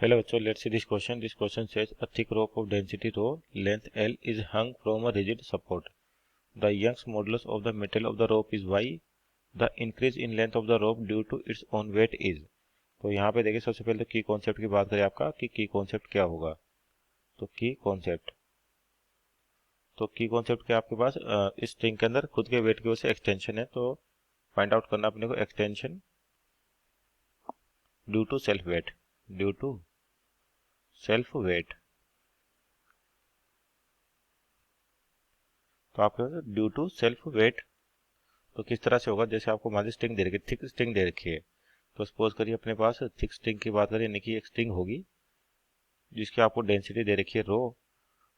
Hello, so let's see this question. This question says a thick rope of density rho, length L is hung from a rigid support. The Young's modulus of the metal of the rope is y. The increase in length of the rope due to its own weight is. तो यहाँ पे देखिए सबसे पहले तो की concept की बात करें आपका कि की कॉन्सेप्ट क्या होगा। तो की कॉन्सेप्ट क्या आपके पास इस स्ट्रिंग के अंदर खुद के वेट की वजह से एक्सटेंशन है, तो फाइंड आउट करना अपने को extension due to self weight. Due to self weight तो आपके ड्यू टू सेल्फ वेट तो किस तरह से होगा। जैसे आपको मान लीजिए स्ट्रिंग दे रखी है, थिक स्ट्रिंग दे रखी है, तो सपोज करिए अपने पास थिक स्ट्रिंग की बात करें, यानी कि एक स्ट्रिंग होगी जिसकी आपको डेंसिटी दे रखी है रो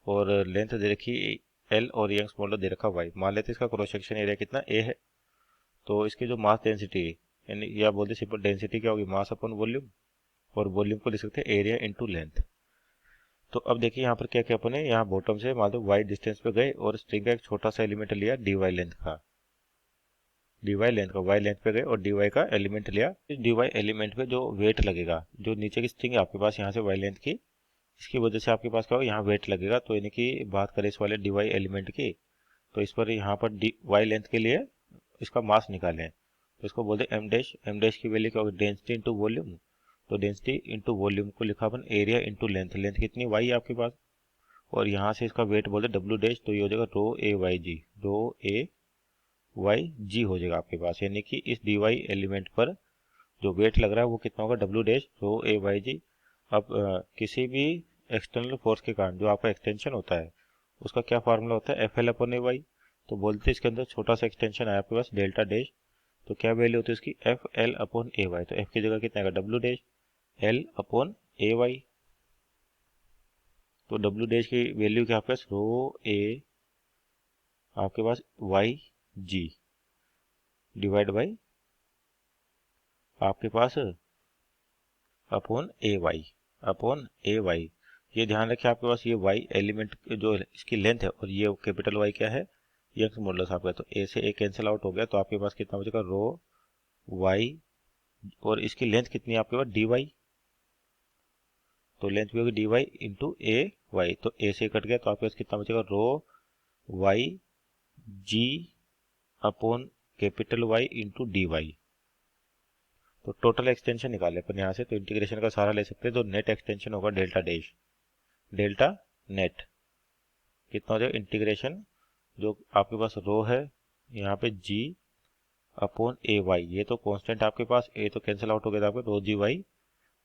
और लेंथ दे रखी है एल और यंग्स मॉडुलस दे रखा वाई। मान लेते हैं इसका क्रॉस सेक्शन एरिया कितना ए है, तो इसकी जो मास डेंसिटी यानी या बोलते सिंपल डेंसिटी क्या होगी, मास अपॉन वॉल्यूम, और वॉल्यूम को लिख सकते हैं एरिया इंटू लेंथ। तो अब देखिए यहाँ पर क्या क्या अपने यहाँ बॉटम से मान लो वाई डिस्टेंस पे गए और स्ट्रिंग का एक छोटा सा एलिमेंट लिया डी वाई लेंथ का, डी वाई लेंथ का वाई लेंथ पे गए और डी वाई का एलिमेंट लिया। इस डी वाई एलिमेंट पे जो वेट लगेगा, जो नीचे की स्ट्रिंग है आपके पास यहाँ से वाई लेंथ की, इसकी वजह से आपके पास क्या होगा, यहाँ वेट लगेगा। तो यानी कि बात करें इस वाले डी वाई एलिमेंट की, तो इस पर यहाँ पर डी वाई लेंथ के लिए इसका मास निकालें, तो इसको बोलते हैं एम डैश। एम डैश की वैल्यू क्या होगी, डेंसिटी इंटू वॉल्यूम। तो डेंसिटी इंटू वॉल्यूम को लिखा अपन एरिया इंटू लेंथ। लेंथ कितनी वाई है आपके पास, और यहाँ से इसका वेट बोलते डब्ल्यू डैश, तो ये हो जाएगा रो ए वाई जी। रो ए वाई जी हो जाएगा आपके पास, यानी कि इस डी वाई एलिमेंट पर जो वेट लग रहा है वो कितना होगा, डब्ल्यू डैश रो ए वाई जी। अब किसी भी एक्सटर्नल फोर्स के कारण जो आपका एक्सटेंशन होता है उसका क्या फार्मूला होता है, एफ एल अपॉन ए वाई। तो बोलते हैं इसके अंदर छोटा सा एक्सटेंशन आया आपके पास डेल्टा डैश, तो क्या वैल्यू होती है इसकी, एफ एल अपॉन ए वाई। तो एफ की जगह कितना आएगा, डब्ल्यू डैश एल अपॉन ए वाई। तो डब्ल्यू डैश की वैल्यू क्या आपके पास, रो ए आपके पास वाई जी डिवाइड बाई आपके पास अपॉन ए वाई, अपॉन ए वाई। ये ध्यान रखिए आपके पास ये वाई एलिमेंट जो इसकी लेंथ है और ये कैपिटल वाई क्या है, यंग्स मॉडुलस आपका। तो ए से ए कैंसिल आउट हो गया, तो आपके पास कितना बचेगा, रो वाई, और इसकी लेंथ कितनी है आपके पास, डी वाई। तो लेंथ भी होगी डी वाई इंटू ए वाई, तो ए से कट गया, तो आपके पास कितना बचेगा, rho Y G upon capital Y into D Y. तो टोटल एक्सटेंशन निकाले अपन यहाँ से, तो इंटीग्रेशन का सहारा ले सकते हैं। तो नेट एक्सटेंशन होगा डेल्टा डैश, डेल्टा नेट कितना हो जाएगा, इंटीग्रेशन जो आपके पास रो है यहाँ पे जी अपॉन ए वाई, ये तो कांस्टेंट आपके पास, ए तो कैंसिल आउट हो गया था आपका, रो जी वाई,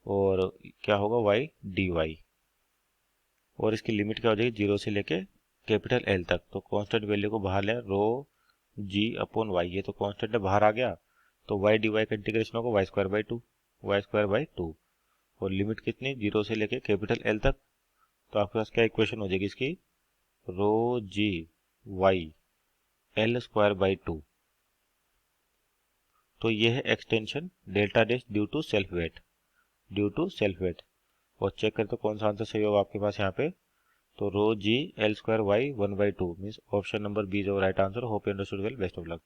और क्या होगा वाई डी वाई, और इसकी लिमिट क्या हो जाएगी, जीरो से लेके कैपिटल एल तक। तो कांस्टेंट वैल्यू को बाहर लें, रो जी अपॉन वाई, ये तो कांस्टेंट है बाहर आ गया, तो वाई डी वाई का इंटीग्रेशन होगा Y square by two, Y square by two, और लिमिट कितनी, जीरो से लेके कैपिटल एल तक। तो आपके पास क्या इक्वेशन हो जाएगी इसकी, rho G Y L square by two. तो ये है extension delta dash due to self weight, due to self weight. और चेक करते कौन सा आंसर सही होगा आपके पास यहाँ पे, तो rho G L square Y one by two means option number B is right answer. Hope you understood well, best of luck.